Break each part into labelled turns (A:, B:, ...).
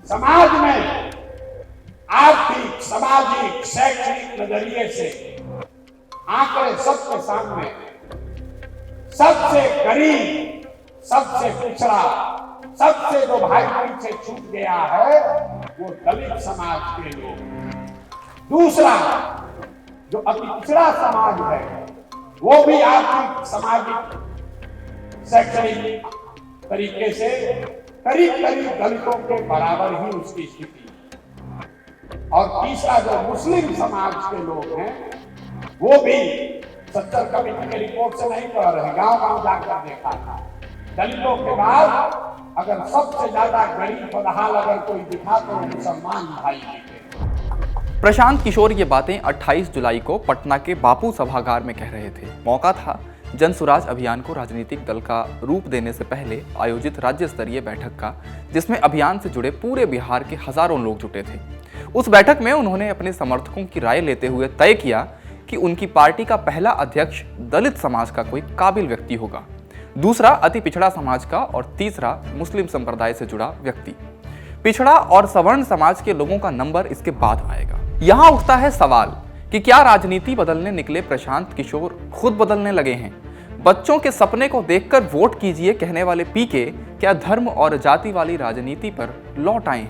A: समाज में आर्थिक, सामाजिक, शैक्षणिक नजरिए से आंकड़े सबके सामने, सबसे गरीब, सबसे पिछड़ा, सबसे जो भाई पीछे छूट गया है वो दलित समाज के लोग। दूसरा, जो अति पिछड़ा समाज है वो भी आर्थिक, सामाजिक, शैक्षणिक तरीके से करीब करीब दलितों के बराबर ही उसकी स्थिति है। और तीसरा, जो मुस्लिम समाज के लोग हैं वो भी 70 कमेटी की रिपोर्ट से नहीं पढ़ रहे, गांव-गांव जाकर देखा था। दलितों के बाद अगर सबसे ज्यादा गरीब बदहाल अगर कोई दिखा तो मुसलमान भाई दिखे।
B: प्रशांत किशोर ये बातें 28 जुलाई को पटना के बापू सभागार में कह रहे थे। मौका था जनसुराज अभियान को राजनीतिक दल का रूप देने से पहले आयोजित राज्य स्तरीय बैठक का, जिसमें अभियान से जुड़े पूरे बिहार के हजारों लोग जुटे थे। उस बैठक में उन्होंने अपने समर्थकों की राय लेते हुए तय किया कि उनकी पार्टी का पहला अध्यक्ष दलित समाज का कोई काबिल व्यक्ति होगा, दूसरा अति पिछड़ा समाज का और तीसरा मुस्लिम संप्रदाय से जुड़ा व्यक्ति। पिछड़ा और सवर्ण समाज के लोगों का नंबर इसके बाद आएगा। यहाँ उठता है सवाल कि क्या राजनीति बदलने निकले प्रशांत किशोर खुद बदलने लगे हैं? बच्चों के सपने को देखकर वोट कीजिए कहने वाले पीके क्या धर्म और जाति वाली राजनीति पर लौट आए हैं?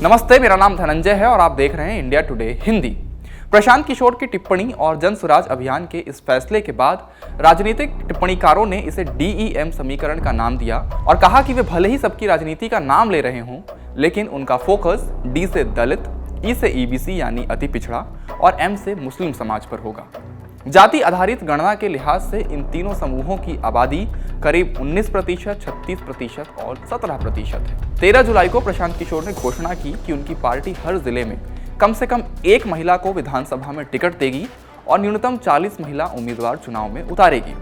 B: नमस्ते, मेरा नाम धनंजय है और आप देख रहे हैं इंडिया टुडे हिंदी। प्रशांत किशोर की टिप्पणी और जनसुराज अभियान के इस फैसले के बाद राजनीतिक टिप्पणीकारों ने इसे DEM समीकरण का नाम दिया और कहा कि वे भले ही सबकी राजनीति का नाम ले रहे हों, लेकिन उनका फोकस D से दलित, E से EBC यानी अति पिछड़ा और M से मुस्लिम समाज पर होगा। जाति आधारित गणना के लिहाज से इन तीनों समूहों की आबादी करीब 19%, 36% और 17% है। 13 जुलाई को प्रशांत किशोर ने घोषणा की कि उनकी पार्टी हर जिले में कम से कम एक महिला को विधानसभा में टिकट देगी और न्यूनतम 40 महिला उम्मीदवार चुनाव में उतारेगी।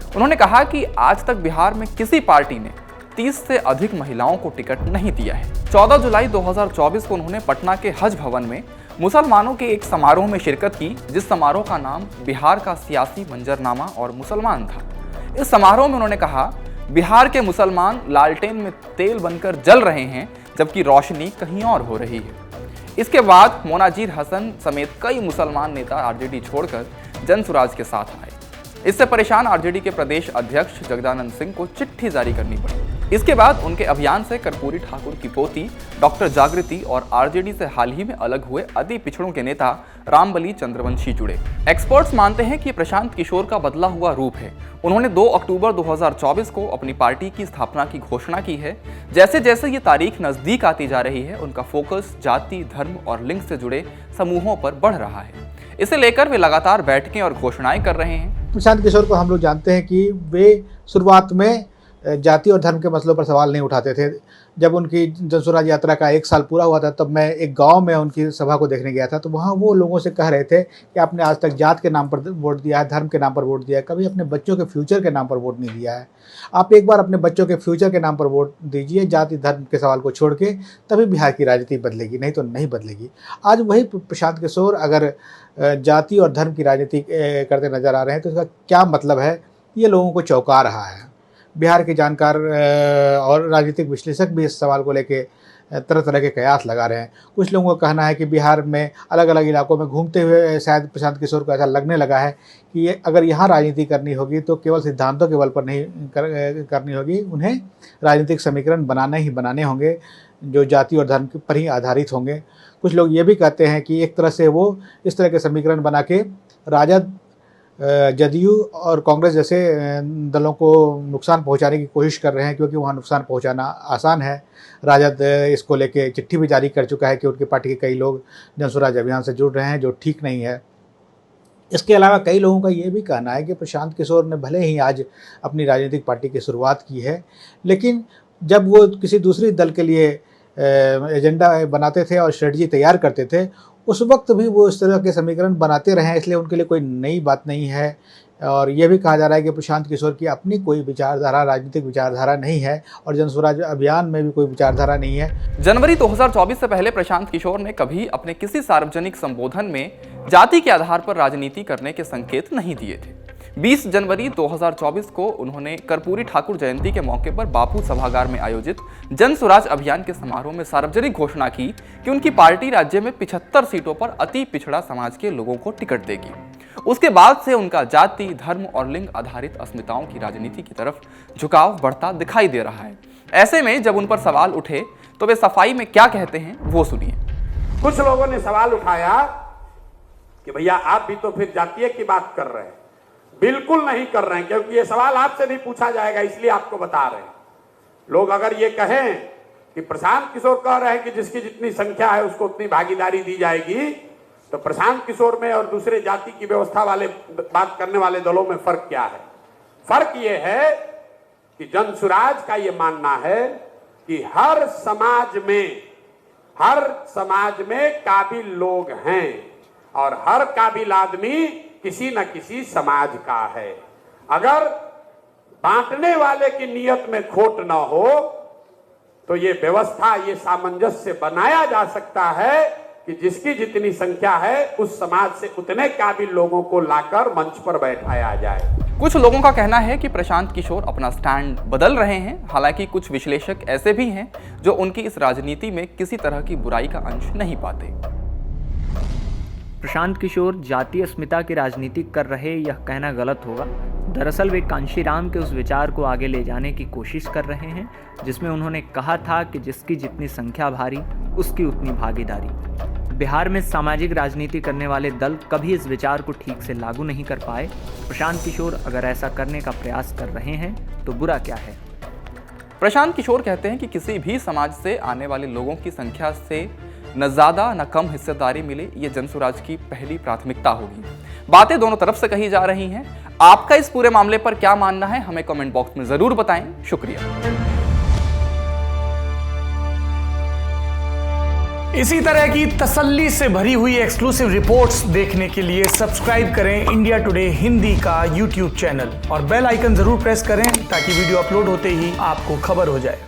B: उन्होंने कहा कि आज तक बिहार में किसी पार्टी ने 30 से अधिक महिलाओं को टिकट नहीं दिया है। 14 जुलाई 2024 को उन्होंने पटना के हज भवन में मुसलमानों के एक समारोह में शिरकत की, जिस समारोह का नाम बिहार का सियासी मंजरनामा और मुसलमान था। इस समारोह में उन्होंने कहा, बिहार के मुसलमान लालटेन में तेल बनकर जल रहे हैं जबकि रोशनी कहीं और हो रही है। इसके बाद मोनाजिर हसन समेत कई मुसलमान नेता आरजेडी छोड़कर जनसुराज के साथ आए। इससे परेशान आरजेडी के प्रदेश अध्यक्ष जगदानंद सिंह को चिट्ठी जारी करनी पड़ी। इसके बाद उनके अभियान से कर्पूरी ठाकुर की पोती डॉक्टर जागृति और आरजेडी से हाल ही में अलग हुए अति पिछड़ों के नेता रामबली चंद्रवंशी जुड़े। एक्सपर्ट्स मानते हैं कि प्रशांत किशोर का बदला हुआ रूप है। उन्होंने 2 अक्टूबर 2024 को अपनी पार्टी की स्थापना की घोषणा की है। जैसे जैसे ये तारीख नजदीक आती जा रही है, उनका फोकस जाति, धर्म और लिंग से जुड़े समूहों पर बढ़ रहा है। इसे लेकर वे लगातार बैठकें और घोषणाएं कर रहे हैं।
C: प्रशांत किशोर को हम लोग जानते हैं कि वे शुरुआत में जाति और धर्म के मसलों पर सवाल नहीं उठाते थे। जब उनकी जनसुराज यात्रा का 1 साल पूरा हुआ था, तब मैं एक गांव में उनकी सभा को देखने गया था, तो वहाँ वो लोगों से कह रहे थे कि आपने आज तक जात के नाम पर वोट दिया है, धर्म के नाम पर वोट दिया है, कभी अपने बच्चों के फ्यूचर के नाम पर वोट नहीं दिया है। आप एक बार अपने बच्चों के फ्यूचर के नाम पर वोट दीजिए, जाति धर्म के सवाल को छोड़ के, तभी बिहार की राजनीति बदलेगी, नहीं तो नहीं बदलेगी। आज वही प्रशांत किशोर अगर जाति और धर्म की राजनीति करते नजर आ रहे हैं तो इसका क्या मतलब है, ये लोगों को चौंका रहा है। बिहार के जानकार और राजनीतिक विश्लेषक भी इस सवाल को लेके तरह तरह के कयास लगा रहे हैं। कुछ लोगों का कहना है कि बिहार में अलग अलग इलाकों में घूमते हुए शायद प्रशांत किशोर को ऐसा लगने लगा है कि ये अगर यहाँ राजनीति करनी होगी तो केवल सिद्धांतों के बल पर नहीं करनी होगी, उन्हें राजनीतिक समीकरण बनाने होंगे जो जाति और धर्म पर ही आधारित होंगे। कुछ लोग ये भी कहते हैं कि एक तरह से वो इस तरह के समीकरण बना के राजद, जदयू और कांग्रेस जैसे दलों को नुकसान पहुंचाने की कोशिश कर रहे हैं, क्योंकि वहां नुकसान पहुंचाना आसान है। राजद इसको लेके चिट्ठी भी जारी कर चुका है कि उनकी पार्टी के कई लोग जनसुराज अभियान से जुड़ रहे हैं, जो ठीक नहीं है। इसके अलावा कई लोगों का ये भी कहना है कि प्रशांत किशोर ने भले ही आज अपनी राजनीतिक पार्टी की शुरुआत की है, लेकिन जब वो किसी दूसरी दल के लिए एजेंडा बनाते थे और स्ट्रेटजी तैयार करते थे, उस वक्त भी वो इस तरह के समीकरण बनाते रहे हैं, इसलिए उनके लिए कोई नई बात नहीं है। और यह भी कहा जा रहा है कि प्रशांत किशोर की अपनी कोई विचारधारा, राजनीतिक विचारधारा नहीं है और जनसुराज अभियान में भी कोई विचारधारा नहीं है।
B: जनवरी 2024 से पहले प्रशांत किशोर ने कभी अपने किसी सार्वजनिक संबोधन में जाति के आधार पर राजनीति करने के संकेत नहीं दिए थे। 20 जनवरी 2024 को उन्होंने कर्पूरी ठाकुर जयंती के मौके पर बापू सभागार में आयोजित जन स्वराज अभियान के समारोह में सार्वजनिक घोषणा की कि उनकी पार्टी राज्य में 75 सीटों पर अति पिछड़ा समाज के लोगों को टिकट देगी। उसके बाद से उनका जाति, धर्म और लिंग आधारित अस्मिताओं की राजनीति की तरफ झुकाव बढ़ता दिखाई दे रहा है। ऐसे में जब उन पर सवाल उठे तो वे सफाई में क्या कहते हैं, वो सुनिए।
A: कुछ लोगों ने सवाल उठाया कि भैया आप भी तो फिर जातीय की बात कर रहे हैं। बिल्कुल नहीं कर रहे हैं, क्योंकि ये सवाल आपसे नहीं पूछा जाएगा, इसलिए आपको बता रहे हैं। लोग अगर ये कहें कि प्रशांत किशोर कह रहे हैं कि जिसकी जितनी संख्या है उसको उतनी भागीदारी दी जाएगी, तो प्रशांत किशोर में और दूसरे जाति की व्यवस्था वाले बात करने वाले दलों में फर्क क्या है? फर्क ये है कि जन स्वराज का ये मानना है कि हर समाज में काबिल लोग हैं और हर काबिल आदमी किसी न किसी समाज का है। अगर बांटने वाले की नियत में खोट न हो तो ये व्यवस्था, ये सामंजस्य बनाया जा सकता है कि जिसकी जितनी संख्या है उस समाज से उतने काबिल लोगों को लाकर मंच पर बैठाया जाए।
B: कुछ लोगों का कहना है कि प्रशांत किशोर अपना स्टैंड बदल रहे हैं। हालांकि कुछ विश्लेषक ऐसे भी हैं जो उनकी इस राजनीति में किसी तरह की बुराई का अंश नहीं पाते।
D: प्रशांत किशोर जातीय अस्मिता की राजनीति कर रहे, यह कहना गलत होगा। दरअसल वे कांशीराम के उस विचार को आगे ले जाने की कोशिश कर रहे हैं जिसमें उन्होंने कहा था कि जिसकी जितनी संख्या भारी उसकी उतनी भागीदारी। बिहार में सामाजिक राजनीति करने वाले दल कभी इस विचार को ठीक से लागू नहीं कर पाए। प्रशांत किशोर अगर ऐसा करने का प्रयास कर रहे हैं तो बुरा क्या है?
B: प्रशांत किशोर कहते हैं कि किसी भी समाज से आने वाले लोगों की संख्या से न ज्यादा न कम हिस्सेदारी मिले, ये जनस्वराज की पहली प्राथमिकता होगी। बातें दोनों तरफ से कही जा रही हैं। आपका इस पूरे मामले पर क्या मानना है, हमें कमेंट बॉक्स में जरूर बताएं। शुक्रिया।
E: इसी तरह की तसल्ली से भरी हुई एक्सक्लूसिव रिपोर्ट्स देखने के लिए सब्सक्राइब करें इंडिया टुडे हिंदी का YouTube चैनल और बेल आइकन जरूर प्रेस करें ताकि वीडियो अपलोड होते ही आपको खबर हो जाए।